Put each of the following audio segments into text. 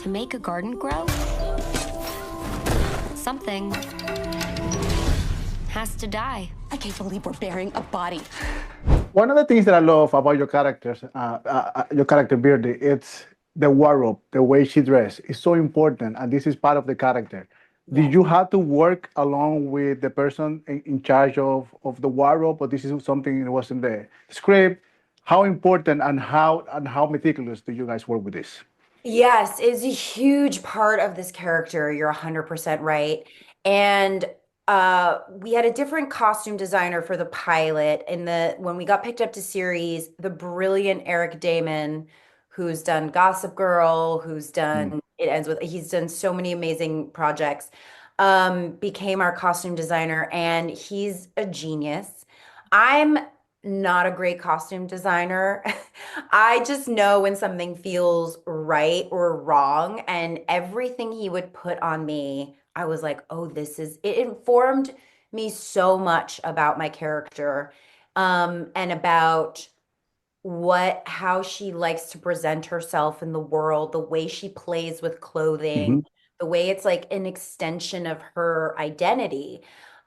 To make a garden grow, something has to die. I can't believe we're burying a body. One of the things that I love about your character Birdie, it's the wardrobe, the way she dressed is so important, and this is part of the character. Did Yes. you have to work along with the person in charge of the wardrobe, or this is something that was in the script? How important and how meticulous do you guys work with this? Yes, it's a huge part of this character. You're 100% right. And we had a different costume designer for the pilot. And when we got picked up to series, the brilliant Eric Damon, who's done Gossip Girl, who's Mm. done It Ends With, he's done so many amazing projects, became our costume designer, and he's a genius. I'm not a great costume designer. I just know when something feels right or wrong, and everything he would put on me, I was like, oh, it informed me so much about my character, and about how she likes to present herself in the world, the way she plays with clothing, Mhm. the way it's like an extension of her identity.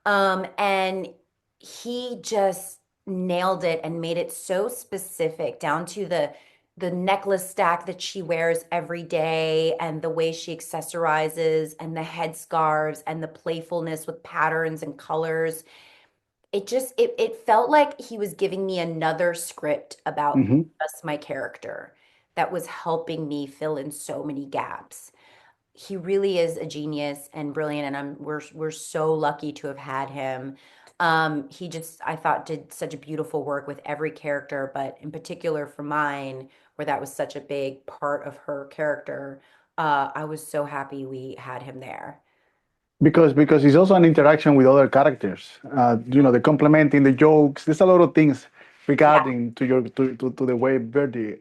And he just nailed it and made it so specific down to the necklace stack that she wears every day, and the way she accessorizes, and the headscarves, and the playfulness with patterns and colors. It felt like he was giving me another script about Mhm. just my character that was helping me fill in so many gaps. He really is a genius and brilliant, and we're so lucky to have had him. He just, I thought, did such a beautiful work with every character, but in particular for mine, where that was such a big part of her character. I was so happy we had him there. Because it's also an interaction with other characters. The complementing, the jokes. There's a lot of things Yeah. regarding to the way Birdie,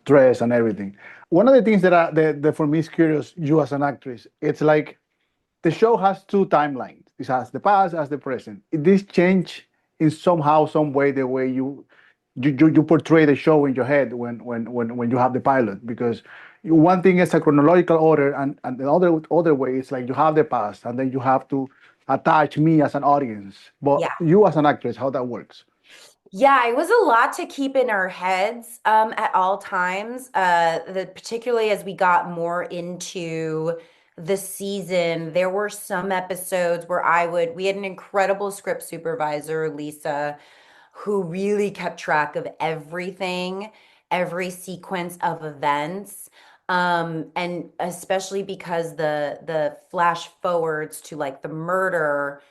dress and everything. One of the things that for me is curious, you as an actress, it's like the show has two timelines. It has the past, has the present. This change in somehow, some way, the way you portray the show in your head when you have the pilot, because one thing is a chronological order, and the other way is like you have the past and then you have to attach me as an audience, but Yeah. you as an actress, how that works. Yeah, it was a lot to keep in our heads at all times. Particularly as we got more into the season, there were some episodes where we had an incredible script supervisor, Lisa, who really kept track of everything, every sequence of events. And especially because the flash forwards to like the murder,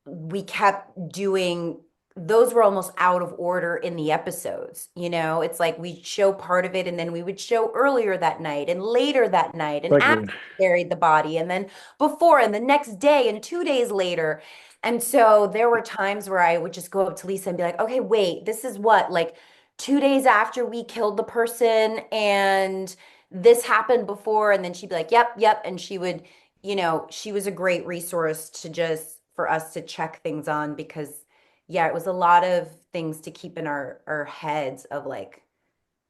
we kept doing those were almost out of order in the episodes. It's like we'd show part of it, and then we would show earlier that night and later that night and after Exactly. we buried the body, and then before and the next day and 2 days later. And so there were times where I would just go up to Lisa and be like, okay, wait, this is what, like 2 days after we killed the person, and this happened before. And then she'd be like, yep, yep. And she was a great resource to just for us to check things on, because yeah, it was a lot of things to keep in our heads of like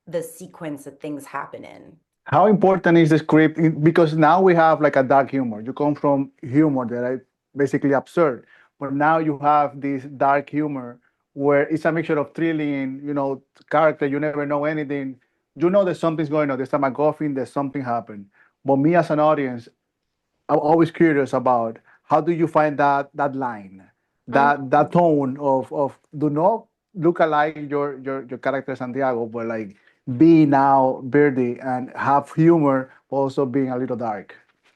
the sequence that things happen in. How important is the script? Because now we have like a dark humor. You come from humor that I basically absurd, but now you have this dark humor where it's a mixture of thrilling, character. You never know anything. You know that something's going on. There's a MacGuffin. There's something happened. But me as an audience, I'm always curious about how do you find that line, that tone of do not look alike your character Santiago, but like be now Birdie and have humor, but also being a little dark.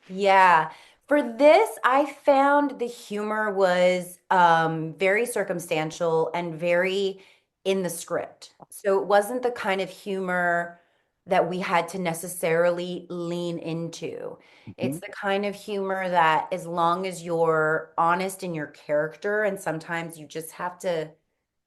Yeah. For this, I found the humor was very circumstantial and very in the script. So it wasn't the kind of humor that we had to necessarily lean into. It's Mhm. the kind of humor that, as long as you're honest in your character, and sometimes you just have to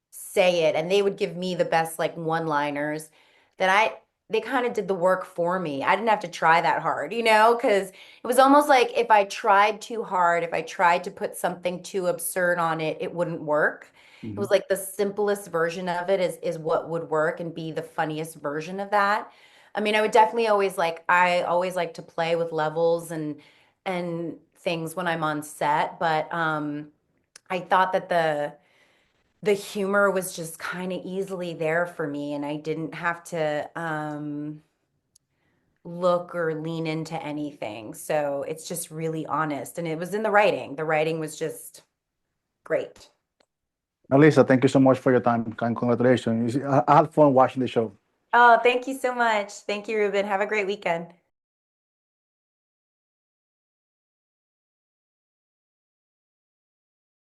say it, and they would give me the best like one-liners that they kind of did the work for me. I didn't have to try that hard, because it was almost like if I tried too hard, if I tried to put something too absurd on it, it wouldn't work. It was Mhm. like the simplest version of it is what would work and be the funniest version of that. I mean, I would definitely always I always like to play with levels and things when I'm on set, but I thought that the humor was just kind of easily there for me, and I didn't have to look or lean into anything. So it's just really honest, and it was in the writing. The writing was just great. Melissa, thank you so much for your time and congratulations. I had fun watching the show. Oh, thank you so much. Thank you, Ruben. Have a great weekend.